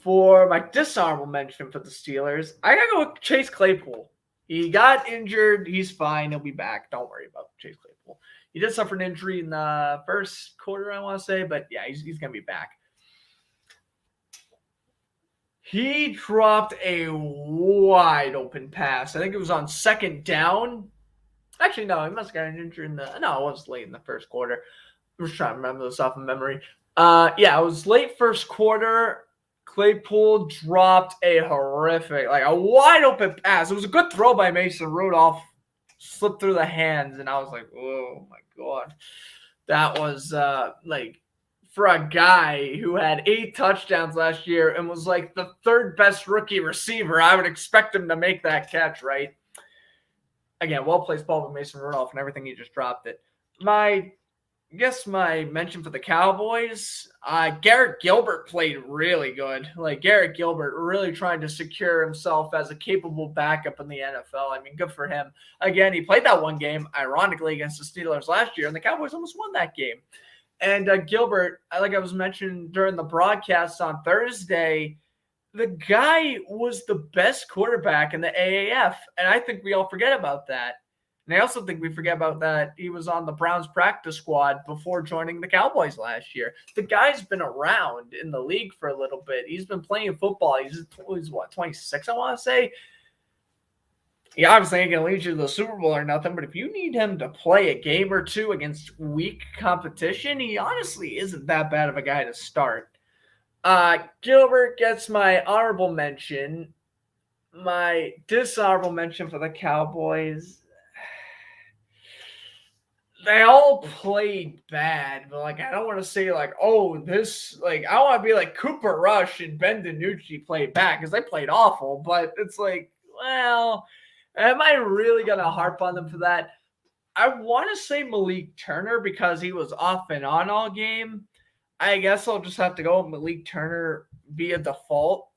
For my dishonorable mention for the Steelers, I got to go with Chase Claypool. He got injured. He's fine. He'll be back. Don't worry about Chase Claypool. He did suffer an injury in the first quarter, I want to say, but yeah, he's going to be back. He dropped a wide open pass. I think it was on second down. Actually, no, he must have gotten injured in the – no, it was late in the first quarter. I'm just trying to remember this off of memory. Yeah, it was late first quarter. Claypool dropped a horrific, a wide open pass. It was a good throw by Mason Rudolph. Slipped through the hands, and I was like, oh, my God. That was, for a guy who had 8 touchdowns last year and was, the third best rookie receiver, I would expect him to make that catch, right? Again, well-placed ball with Mason Rudolph and everything, he just dropped it. My mention for the Cowboys, Garrett Gilbert played really good. Garrett Gilbert really trying to secure himself as a capable backup in the NFL. I mean, good for him. Again, he played that one game, ironically, against the Steelers last year, and the Cowboys almost won that game. And Gilbert, like I was mentioning during the broadcast on Thursday, the guy was the best quarterback in the AAF, and I think we all forget about that. And I also think we forget about that he was on the Browns practice squad before joining the Cowboys last year. The guy's been around in the league for a little bit. He's been playing football. He's 26, I want to say. He obviously ain't going to lead you to the Super Bowl or nothing, but if you need him to play a game or two against weak competition, he honestly isn't that bad of a guy to start. Gilbert gets my honorable mention. My dishonorable mention for the Cowboys, they all played bad, but I don't want to say I want to be like Cooper Rush and Ben DiNucci played bad because they played awful, but it's well, am I really going to harp on them for that? I want to say Malik Turner because he was off and on all game. I guess I'll just have to go with Malik Turner via default.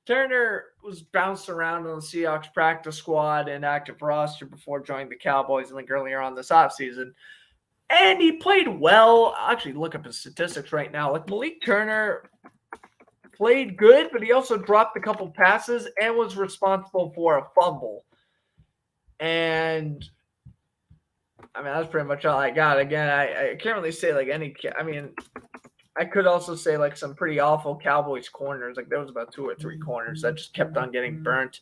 Turner was bounced around on the Seahawks practice squad and active roster before joining the Cowboys, earlier on this offseason. And he played well. I'll actually look up his statistics right now. Malik Turner played good, but he also dropped a couple passes and was responsible for a fumble. And that's pretty much all I got. Again, I can't really say any. I could also say some pretty awful Cowboys corners. There was about 2 or 3 corners that just kept on getting burnt,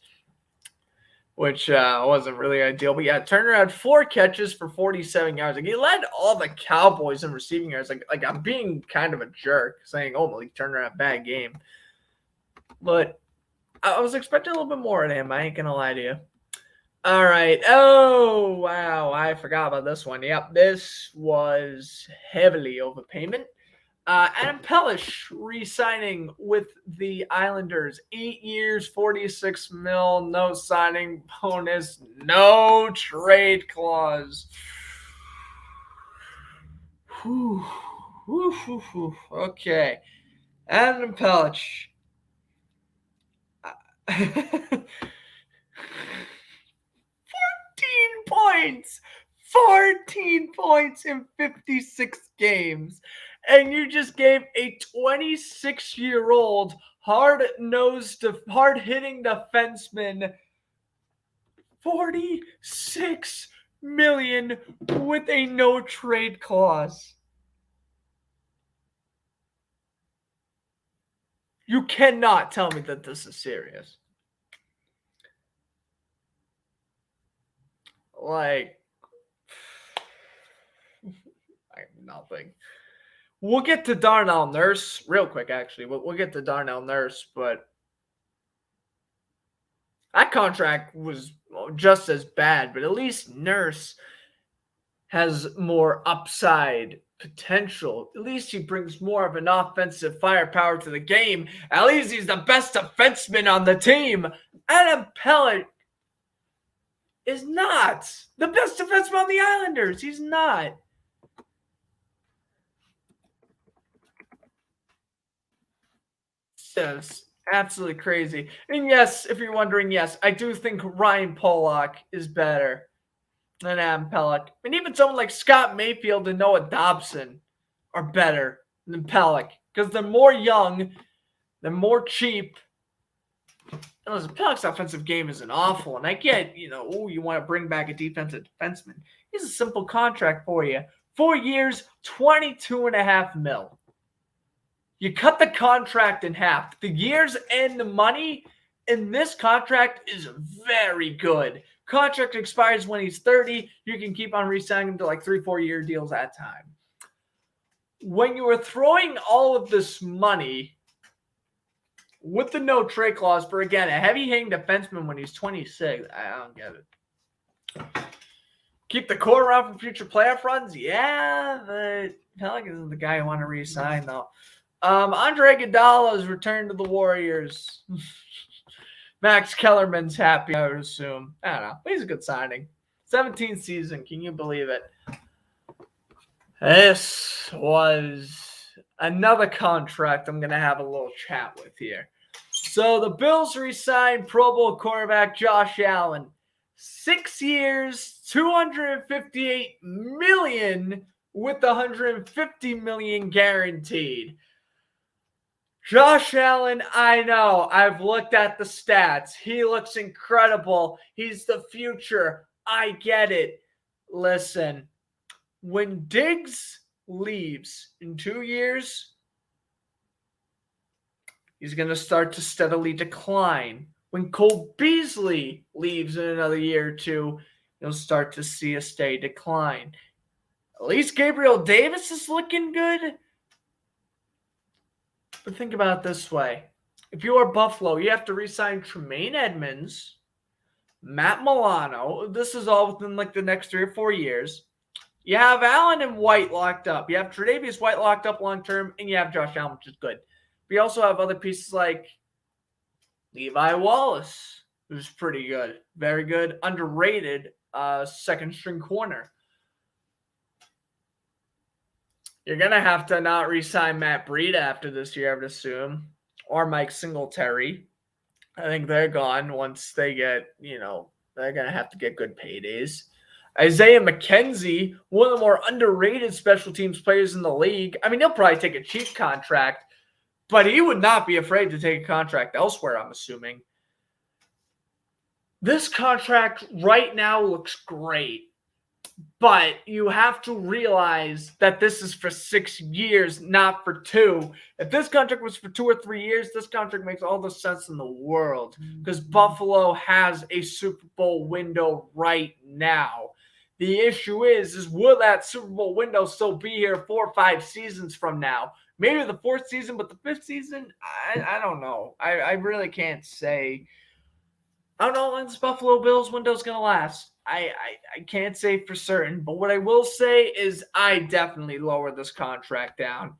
which wasn't really ideal. But yeah, Turner had 4 catches for 47 yards. He led all the Cowboys in receiving yards. I'm being kind of a jerk saying, oh, Malik Turner had a bad game. But I was expecting a little bit more of him. I ain't going to lie to you. All right. Oh, wow. I forgot about this one. Yep, this was heavily overpayment. Adam Pelech re-signing with the Islanders. 8 years, 46 mil, no signing bonus, no trade clause. Whew. Whew, whew, whew. Okay. Adam Pelech. 14 points. 14 points in 56 games. And you just gave a 26-year-old hard-hitting defenseman $46 million with a no trade clause. You cannot tell me that this is serious. Like, I have nothing. We'll get to Darnell Nurse real quick, actually. We'll get to Darnell Nurse, but that contract was just as bad, but at least Nurse has more upside potential. At least he brings more of an offensive firepower to the game. At least he's the best defenseman on the team. Adam Pelech is not the best defenseman on the Islanders. He's not. Yes, absolutely crazy. And yes, if you're wondering, yes, I do think Ryan Pelech is better than Adam Pelech. And even someone like Scott Mayfield and Noah Dobson are better than Pelech because they're more young, they're more cheap. And listen, Pelech's offensive game isn't awful. And I get, you want to bring back a defensive defenseman. Here's a simple contract for you. 4 years, $22.5 million. You cut the contract in half. The years and the money in this contract is very good. Contract expires when he's 30. You can keep on re-signing him to like 3-4 year deals at a time. When you are throwing all of this money with the no trade clause for, again, a heavy-hitting defenseman when he's 26, I don't get it. Keep the core around for future playoff runs? Yeah, but Pelech isn't the guy I want to re-sign, though. Andre Iguodala's returned to the Warriors. Max Kellerman's happy, I would assume. I don't know. He's a good signing. 17th season. Can you believe it? This was another contract I'm going to have a little chat with here. So the Bills re-signed Pro Bowl quarterback Josh Allen. 6 years, $258 million with $150 million guaranteed. Josh Allen, I know. I've looked at the stats. He looks incredible. He's the future. I get it. Listen, when Diggs leaves in 2 years, he's going to start to steadily decline. When Cole Beasley leaves in another year or two, you'll start to see a steady decline. At least Gabriel Davis is looking good. But think about it this way. If you are Buffalo, you have to re-sign Tremaine Edmonds, Matt Milano. This is all within like the next 3 or 4 years. You have Allen and White locked up. You have Tre'Davious White locked up long-term, and you have Josh Allen, which is good. But you also have other pieces like Levi Wallace, who's pretty good. Very good. Underrated second-string corner. You're going to have to not re-sign Matt Breida after this year, I would assume, or Mike Singletary. I think they're gone once they get, they're going to have to get good paydays. Isaiah McKenzie, one of the more underrated special teams players in the league. I mean, he'll probably take a cheap contract, but he would not be afraid to take a contract elsewhere, I'm assuming. This contract right now looks great. But you have to realize that this is for 6 years, not for 2. If this contract was for 2 or 3 years, this contract makes all the sense in the world because Buffalo has a Super Bowl window right now. The issue is will that Super Bowl window still be here 4 or 5 seasons from now? Maybe the 4th season, but the 5th season, I don't know. I really can't say. I don't know how long this Buffalo Bills window is going to last. I can't say for certain, but what I will say is I definitely lower this contract down.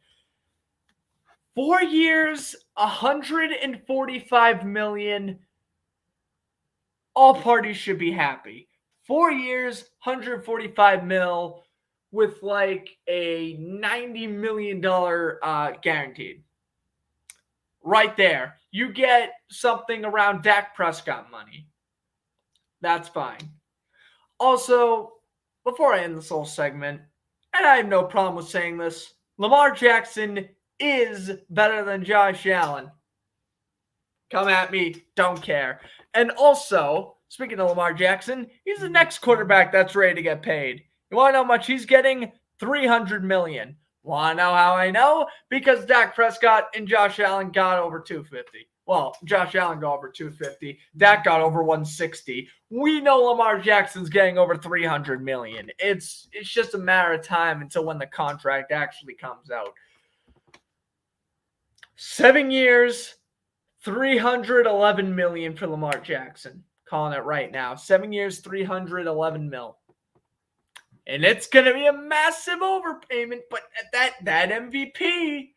4 years, $145 million. All parties should be happy. 4 years, $145 million with like a $90 million guaranteed. Right there. You get something around Dak Prescott money. That's fine. Also, before I end this whole segment, and I have no problem with saying this, Lamar Jackson is better than Josh Allen. Come at me, don't care. And also, speaking of Lamar Jackson, he's the next quarterback that's ready to get paid. You want to know how much he's getting? $300 million. Want to know how I know? Because Dak Prescott and Josh Allen got over 250. Well, Josh Allen got over 250. Dak got over 160. We know Lamar Jackson's getting over $300 million. It's just a matter of time until when the contract actually comes out. 7 years, $311 million for Lamar Jackson. Calling it right now. 7 years, $311 million. And it's going to be a massive overpayment, but that MVP,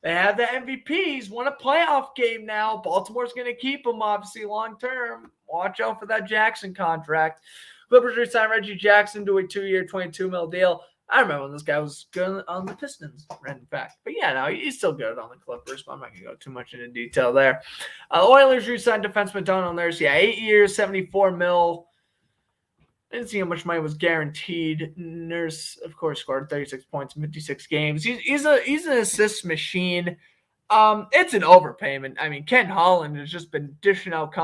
they have the MVPs, won a playoff game now. Baltimore's going to keep him, obviously, long term. Watch out for that Jackson contract. Clippers re-signed Reggie Jackson to a 2-year, $22 million deal. I remember when this guy was good on the Pistons, in fact. But yeah, no, he's still good on the Clippers, but I'm not going to go too much into detail there. Oilers re-signed defenseman Darnell Nurse. Yeah, 8 years, $74 million. I didn't see how much money was guaranteed. Nurse, of course, scored 36 points in 56 games. He's an assist machine. It's an overpayment. I mean, Ken Holland has just been dishing out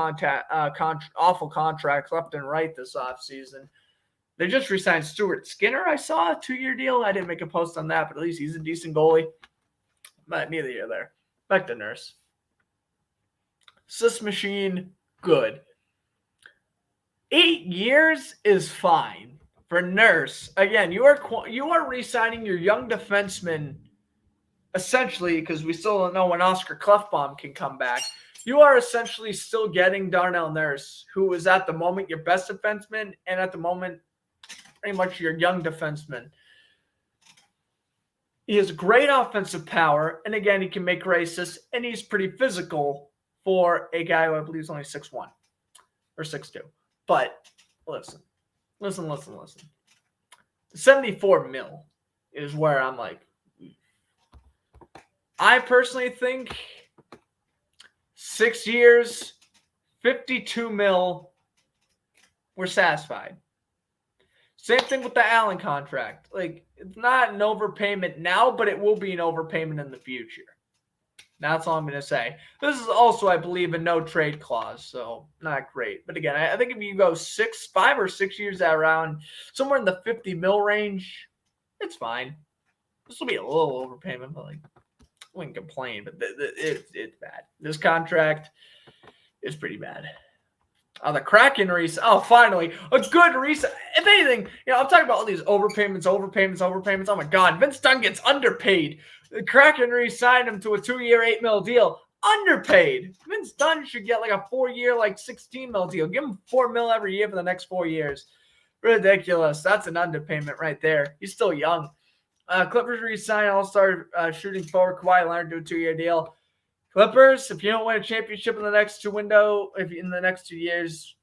awful contracts left and right this offseason. They just re-signed Stuart Skinner. I saw a 2-year deal. I didn't make a post on that, but at least he's a decent goalie. But neither here there. Back to Nurse. Assist machine, good. 8 years is fine for Nurse. Again, you are re-signing your young defenseman, essentially, because we still don't know when Oscar Klefbom can come back. You are essentially still getting Darnell Nurse, who is at the moment your best defenseman, and at the moment, pretty much your young defenseman. He has great offensive power, and again, he can make races, and he's pretty physical for a guy who I believe is only 6'1" or 6'2". But listen. The 74 mil is where I'm like, I personally think 6 years, 52 mil, we're satisfied. Same thing with the Allen contract. Like, it's not an overpayment now, but it will be an overpayment in the future. That's all I'm going to say. This is also, I believe, a no-trade clause, so not great. But again, I think if you go 5 or 6 years that around, somewhere in the 50 mil range, it's fine. This will be a little overpayment, but like, I wouldn't complain. But it's bad. This contract is pretty bad. The Kraken resign. Oh, finally, a good resign. If anything, I'm talking about all these overpayments. Oh my God, Vince Dunn gets underpaid. The Kraken re-signed him to a 2-year, $8 million deal. Underpaid. Vince Dunn should get like a 4-year, like $16 million deal. Give him $4 million every year for the next 4 years. Ridiculous. That's an underpayment right there. He's still young. Clippers re-signed all-star shooting forward Kawhi Leonard to a 2-year deal. Clippers, if you don't win a championship in the next 2 years,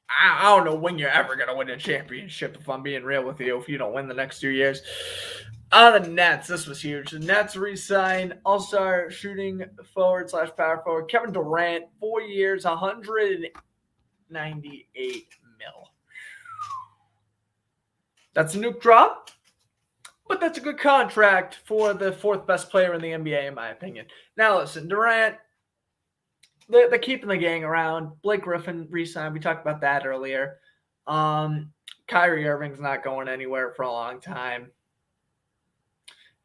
I don't know when you're ever going to win a championship, if I'm being real with you, if you don't win the next 2 years. The Nets, this was huge. The Nets re-signed all-star shooting forward / power forward Kevin Durant, 4 years, $198 million. That's a nuke drop. But that's a good contract for the 4th best player in the NBA, in my opinion. Now, listen, Durant, they're keeping the gang around. Blake Griffin re-signed. We talked about that earlier. Kyrie Irving's not going anywhere for a long time.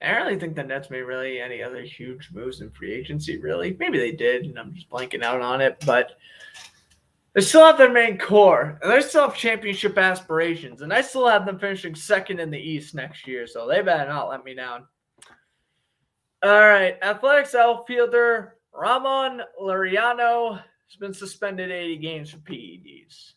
I don't really think the Nets made really any other huge moves in free agency, really. Maybe they did, and I'm just blanking out on it. But they still have their main core, and they still have championship aspirations, and I still have them finishing second in the East next year, so they better not let me down. All right, Athletics outfielder Ramon Loriano has been suspended 80 games for PEDs.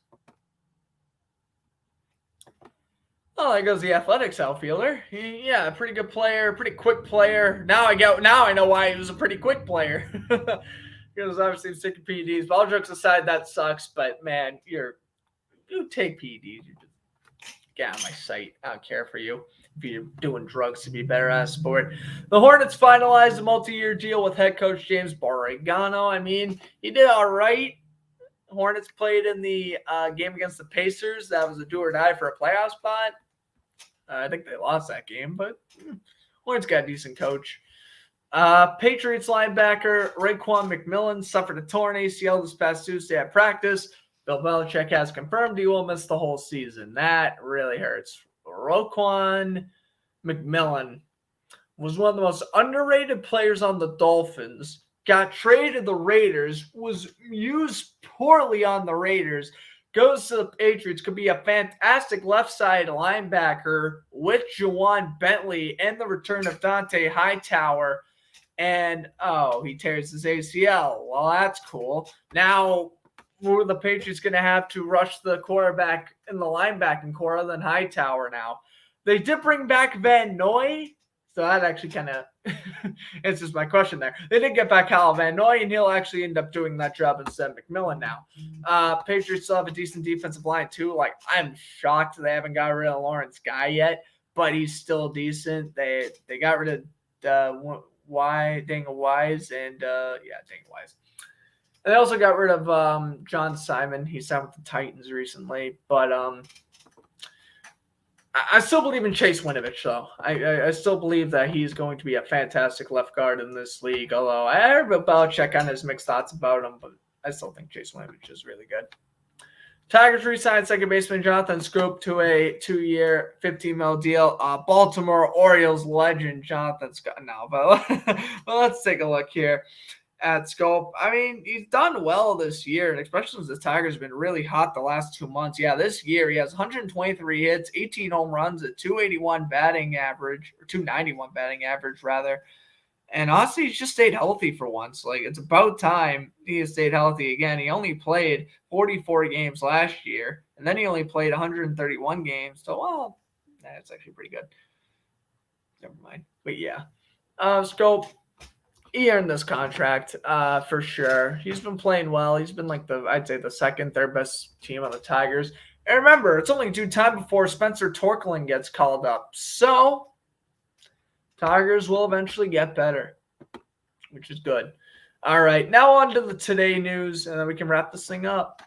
Oh, there goes the Athletics outfielder. Yeah, pretty good player, pretty quick player. Now I know why he was a pretty quick player. Because obviously he's taking PEDs. But all jokes aside, that sucks. But man, you take PEDs. You just get out of my sight. I don't care for you. If you're doing drugs to be better at a sport. The Hornets finalized a multi-year deal with head coach James Borregano. I mean, he did all right. Hornets played in the game against the Pacers. That was a do or die for a playoff spot. I think they lost that game, but Hornets got a decent coach. Patriots linebacker Raekwon McMillan suffered a torn ACL this past Tuesday at practice. Bill Belichick has confirmed he will miss the whole season. That really hurts. Raekwon McMillan was one of the most underrated players on the Dolphins. Got traded to the Raiders, was used poorly on the Raiders, goes to the Patriots, could be a fantastic left side linebacker with Juwan Bentley and the return of Dante Hightower. And, he tears his ACL. Well, that's cool. Now, were the Patriots going to have to rush the quarterback in the linebacking core other than Hightower now? They did bring back Van Noy, so that actually kind of answers my question there. They did get back Kyle Van Noy, and he'll actually end up doing that job instead of McMillan now. Patriots still have a decent defensive line, too. Like, I'm shocked they haven't got rid of Lawrence Guy yet, but he's still decent. They got rid of Daniel Wise and Daniel Wise. And they also got rid of John Simon. He signed with the Titans recently, but I still believe in Chase Winovich, though. I still believe that he's going to be a fantastic left guard in this league, although I heard Belichick on his mixed thoughts about him, but I still think Chase Winovich is really good. Tigers re-signed second baseman Jonathan Scoop to a 2-year, $15 million deal. Baltimore Orioles legend Jonathan Scoop. No, but let's take a look here at Scope. I mean, he's done well this year, and especially since the Tigers have been really hot the last 2 months. Yeah, this year he has 123 hits, 18 home runs, a 281 batting average, or 291 batting average, rather. And honestly, he's just stayed healthy for once. Like, it's about time he has stayed healthy again. He only played 44 games last year, and then he only played 131 games. So, well, that's actually pretty good. Never mind. But yeah. Scope, he earned this contract for sure. He's been playing well. He's been like I'd say the second, third best team on the Tigers. And remember, it's only due time before Spencer Torkelson gets called up. So, Tigers will eventually get better, which is good. All right, now on to the today news, and then we can wrap this thing up.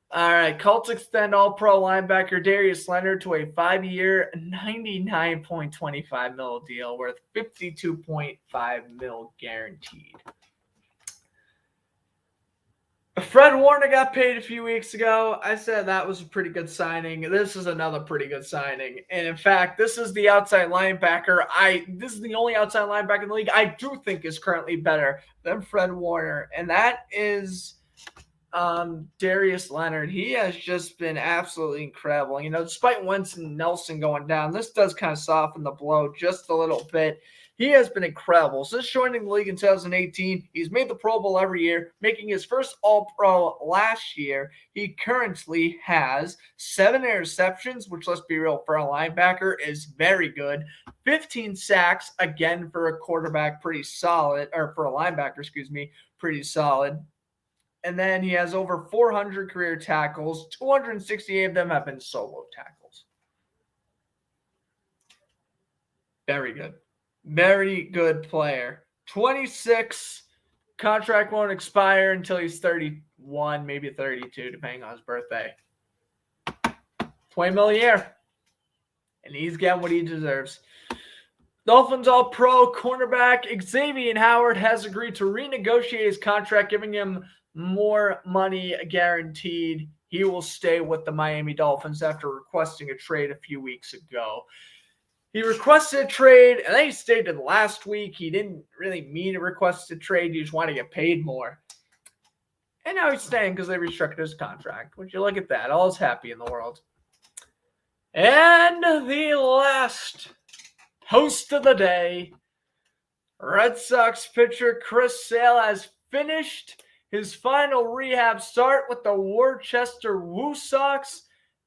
All right, Colts extend all-pro linebacker Darius Leonard to a 5-year, $99.25 million deal worth $52.5 million guaranteed. Fred Warner got paid a few weeks ago. I said that was a pretty good signing. This is another pretty good signing. And in fact, this is the outside linebacker. This is the only outside linebacker in the league I do think is currently better than Fred Warner. And that is Darius Leonard. He has just been absolutely incredible. You know, despite Wentz and Nelson going down, this does kind of soften the blow just a little bit. He has been incredible. Since joining the league in 2018, he's made the Pro Bowl every year, making his first All-Pro last year. He currently has 7 interceptions, which, let's be real, for a linebacker is very good. 15 sacks, again, for a quarterback, pretty solid, or for a linebacker, pretty solid. And then he has over 400 career tackles. 268 of them have been solo tackles. Very good. Very good player. 26, contract won't expire until he's 31, maybe 32, depending on his birthday. $20 million a year. And he's getting what he deserves. Dolphins All-Pro cornerback Xavier Howard has agreed to renegotiate his contract, giving him more money guaranteed. He will stay with the Miami Dolphins after requesting a trade a few weeks ago. He requested a trade, and then he stated last week he didn't really mean to request a trade. He just wanted to get paid more. And now he's staying because they restructured his contract. Would you look at that? All's happy in the world. And the last host of the day, Red Sox pitcher Chris Sale has finished his final rehab start with the Worcester Woo Sox,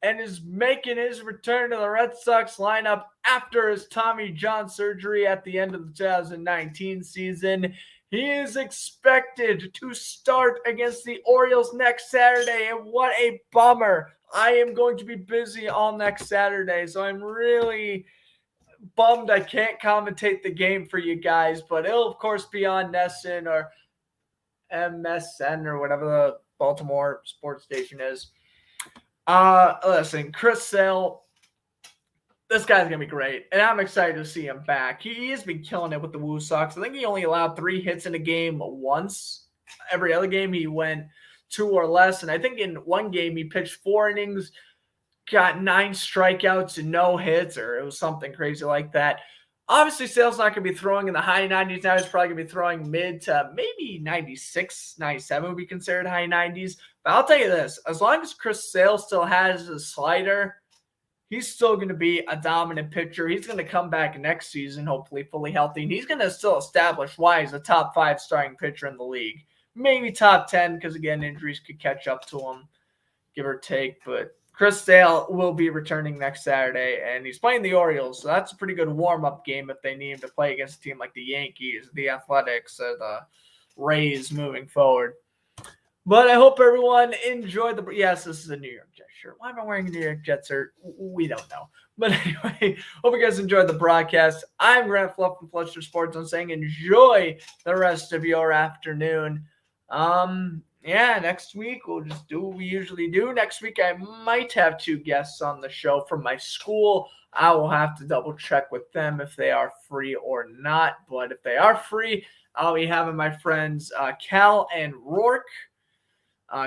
and is making his return to the Red Sox lineup after his Tommy John surgery at the end of the 2019 season. He is expected to start against the Orioles next Saturday, and what a bummer. I am going to be busy all next Saturday, so I'm really bummed I can't commentate the game for you guys, but it'll, of course, be on NESN or MSN or whatever the Baltimore sports station is. Listen, Chris Sale, this guy's going to be great, and I'm excited to see him back. He has been killing it with the Woo Sox. I think he only allowed 3 hits in a game once. Every other game he went 2 or less, and I think in one game he pitched 4 innings, got 9 strikeouts and no hits, or it was something crazy like that. Obviously, Sale's not going to be throwing in the high 90s now. He's probably going to be throwing mid to maybe 96, 97 would be considered high 90s. But I'll tell you this, as long as Chris Sale still has his slider, he's still going to be a dominant pitcher. He's going to come back next season, hopefully fully healthy, and he's going to still establish why he's a top 5 starting pitcher in the league. Maybe top 10 because, again, injuries could catch up to him, give or take. But Chris Sale will be returning next Saturday, and he's playing the Orioles, so that's a pretty good warm-up game if they need him to play against a team like the Yankees, the Athletics, or the Rays moving forward. But I hope everyone enjoyed the – yes, this is a New York Jets shirt. Why am I wearing a New York Jets shirt? We don't know. But anyway, hope you guys enjoyed the broadcast. I'm Grant Fluff from Floodsters Sports. I'm saying enjoy the rest of your afternoon. Yeah, next week we'll just do what we usually do. Next week I might have 2 guests on the show from my school. I will have to double check with them if they are free or not. But if they are free, I'll be having my friends Cal and Rourke.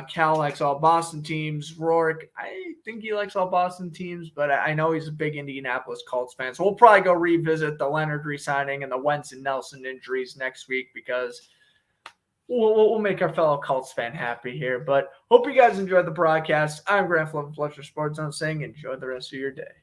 Cal likes all Boston teams. Rourke, I think he likes all Boston teams, but I know he's a big Indianapolis Colts fan. So we'll probably go revisit the Leonard re-signing and the Wentz and Nelson injuries next week because we'll make our fellow Colts fan happy here. But hope you guys enjoyed the broadcast. I'm Grant Fluff from Fletcher Sports. I'm saying enjoy the rest of your day.